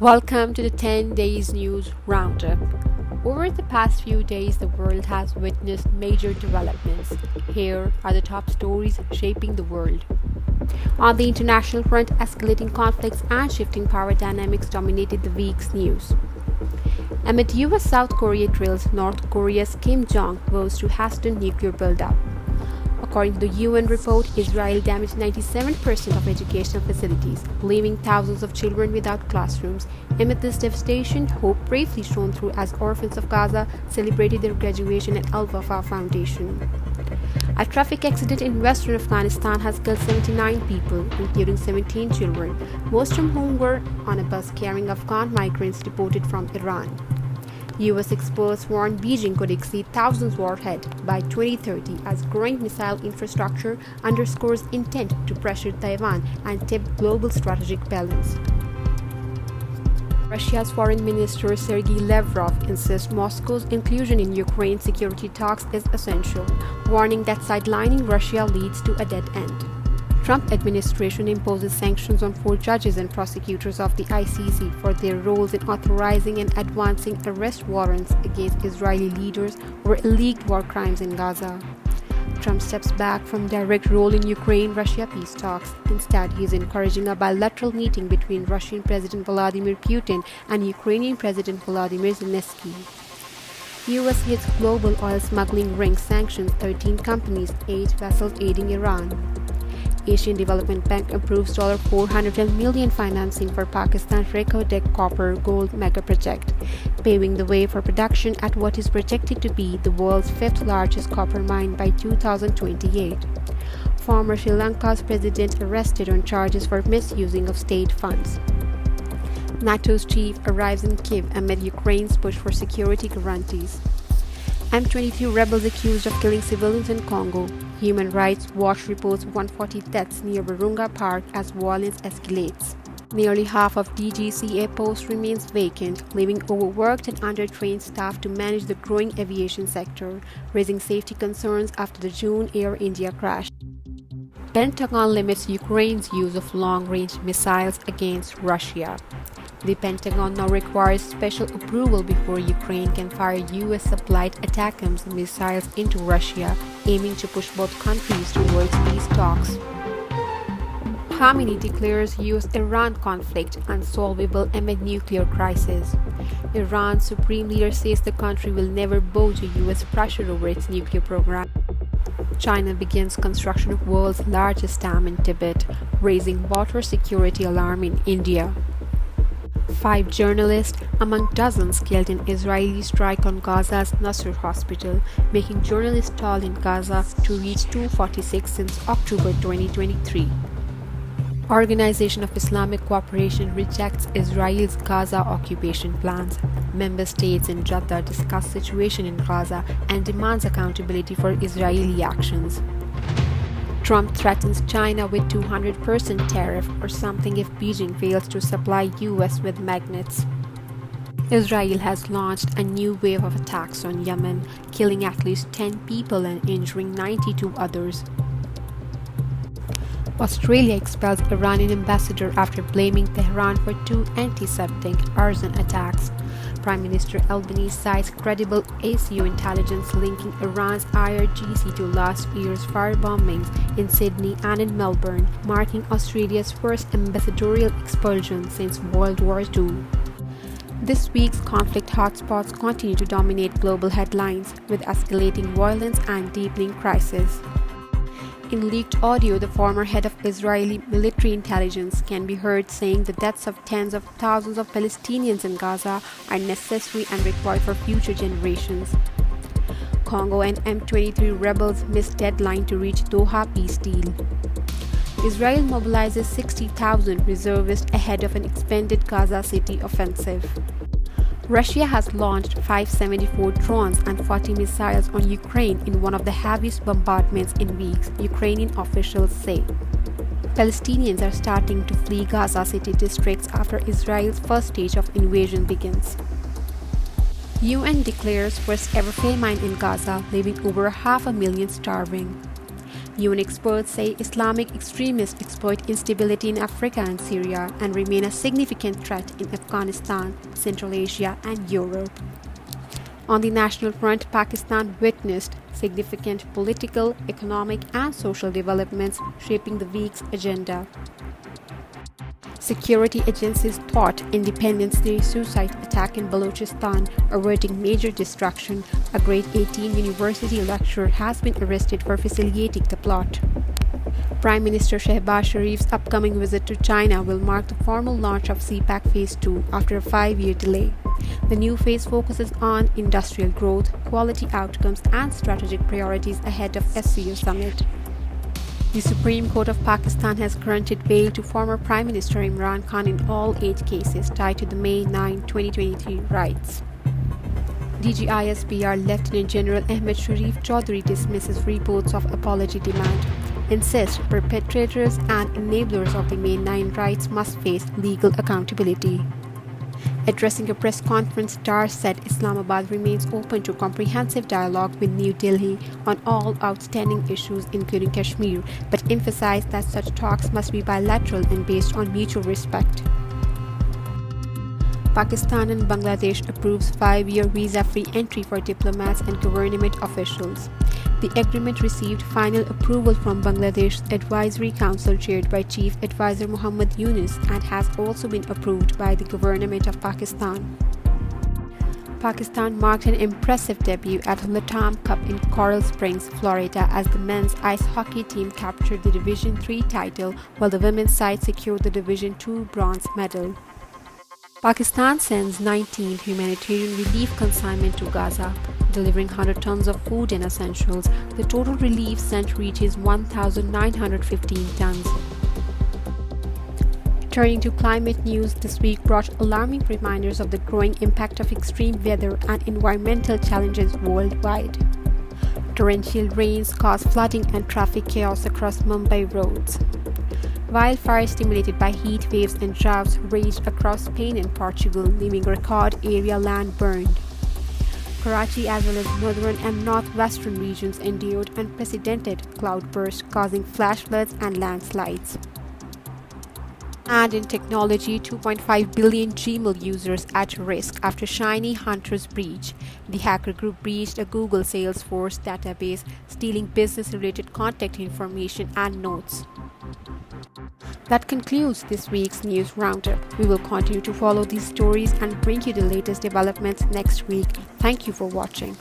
Welcome to the 10 Days News Roundup. Over the past few days, the world has witnessed major developments. Here are the top stories shaping the world. On the international front, escalating conflicts and shifting power dynamics dominated the week's news. Amid US South Korea drills, North Korea's Kim Jong vows to hasten nuclear buildup. According to the UN report, Israel damaged 97% of educational facilities, leaving thousands of children without classrooms. Amid this devastation, hope bravely shone through as orphans of Gaza celebrated their graduation at Al Wafa Foundation. A traffic accident in western Afghanistan has killed 79 people, including 17 children, most of whom were on a bus carrying Afghan migrants deported from Iran. US experts warn Beijing could exceed thousands warheads by 2030 as growing missile infrastructure underscores intent to pressure Taiwan and tip global strategic balance. Russia's Foreign Minister Sergei Lavrov insists Moscow's inclusion in Ukraine security talks is essential, warning that sidelining Russia leads to a dead end. Trump administration imposes sanctions on 4 judges and prosecutors of the ICC for their roles in authorizing and advancing arrest warrants against Israeli leaders for alleged war crimes in Gaza. Trump steps back from direct role in Ukraine-Russia peace talks. Instead, he is encouraging a bilateral meeting between Russian President Vladimir Putin and Ukrainian President Volodymyr Zelensky. US hits global oil smuggling ring, sanctions 13 companies, 8 vessels aiding Iran. Asian Development Bank approves $400 million financing for Pakistan's Reko Diq copper gold mega project, paving the way for production at what is projected to be the world's 5th largest copper mine by 2028. Former Sri Lanka's president arrested on charges for misusing of state funds. NATO's chief arrives in Kyiv amid Ukraine's push for security guarantees. M23 rebels accused of killing civilians in Congo. Human Rights Watch reports 140 deaths near Virunga Park as violence escalates. Nearly half of DGCA posts remains vacant, leaving overworked and undertrained staff to manage the growing aviation sector, raising safety concerns after the June Air India crash. Pentagon limits Ukraine's use of long-range missiles against Russia. The Pentagon now requires special approval before Ukraine can fire US-supplied ATACMS missiles into Russia, aiming to push both countries towards peace talks. Khamenei declares US-Iran conflict unsolvable amid nuclear crisis. Iran's supreme leader says the country will never bow to US pressure over its nuclear program. China begins construction of world's largest dam in Tibet, raising water security alarm in India. 5 journalists among dozens killed in Israeli strike on Gaza's Nasser hospital, making journalists toll in Gaza to reach 246 since October 2023. Organization of Islamic Cooperation rejects Israel's Gaza occupation plans. Member states in Jeddah discuss situation in Gaza and demands accountability for Israeli actions. Trump threatens China with 200% tariff or something if Beijing fails to supply US with magnets. Israel has launched a new wave of attacks on Yemen, killing at least 10 people and injuring 92 others. Australia expels Iranian ambassador after blaming Tehran for 2 anti-Semitic arson attacks. Prime Minister Albanese cites credible ACU intelligence linking Iran's IRGC to last year's firebombings in Sydney and in Melbourne, marking Australia's first ambassadorial expulsion since World War II. This week's conflict hotspots continue to dominate global headlines, with escalating violence and deepening crisis. In leaked audio, the former head of Israeli military intelligence can be heard saying the deaths of tens of thousands of Palestinians in Gaza are necessary and required for future generations. Congo and M23 rebels miss deadline to reach Doha peace deal. Israel mobilizes 60,000 reservists ahead of an expanded Gaza City offensive. Russia has launched 574 drones and 40 missiles on Ukraine in one of the heaviest bombardments in weeks, Ukrainian officials say. Palestinians are starting to flee Gaza City districts after Israel's first stage of invasion begins. UN declares first ever famine in Gaza, leaving over 500,000 starving. UN experts say Islamic extremists exploit instability in Africa and Syria and remain a significant threat in Afghanistan, Central Asia, and Europe. On the national front, Pakistan witnessed significant political, economic, and social developments shaping the week's agenda. Security agencies thought Independence Day suicide attack in Balochistan, averting major destruction. A grade 18 university lecturer has been arrested for facilitating the plot. Prime Minister Shehbaz Sharif's upcoming visit to China will mark the formal launch of CPEC Phase 2 after a 5-year delay. The new phase focuses on industrial growth, quality outcomes, and strategic priorities ahead of SCO summit. The Supreme Court of Pakistan has granted bail to former Prime Minister Imran Khan in all 8 cases tied to the May 9, 2023 riots. DGISPR Lieutenant General Ahmed Sharif Chaudhry dismisses reports of apology demand, insists perpetrators and enablers of the May 9 riots must face legal accountability. Addressing a press conference, Dar said Islamabad remains open to comprehensive dialogue with New Delhi on all outstanding issues including Kashmir, but emphasized that such talks must be bilateral and based on mutual respect. Pakistan and Bangladesh approves 5-year visa-free entry for diplomats and government officials. The agreement received final approval from Bangladesh's Advisory Council chaired by Chief Advisor Muhammad Yunus and has also been approved by the Government of Pakistan. Pakistan marked an impressive debut at the Latam Cup in Coral Springs, Florida, as the men's ice hockey team captured the Division III title while the women's side secured the Division II bronze medal. Pakistan sends 19th humanitarian relief consignment to Gaza, delivering 100 tons of food and essentials. The total relief sent reaches 1,915 tons. Turning to climate news, this week brought alarming reminders of the growing impact of extreme weather and environmental challenges worldwide. Torrential rains caused flooding and traffic chaos across Mumbai roads. Wildfires stimulated by heat waves and droughts raged across Spain and Portugal, leaving record area land burned. Karachi as well as northern and northwestern regions endured unprecedented cloudbursts, causing flash floods and landslides. And in technology, 2.5 billion Gmail users at risk after Shiny Hunters breach. The hacker group breached a Google Salesforce database, stealing business-related contact information and notes. That concludes this week's news roundup. We will continue to follow these stories and bring you the latest developments next week. Thank you for watching.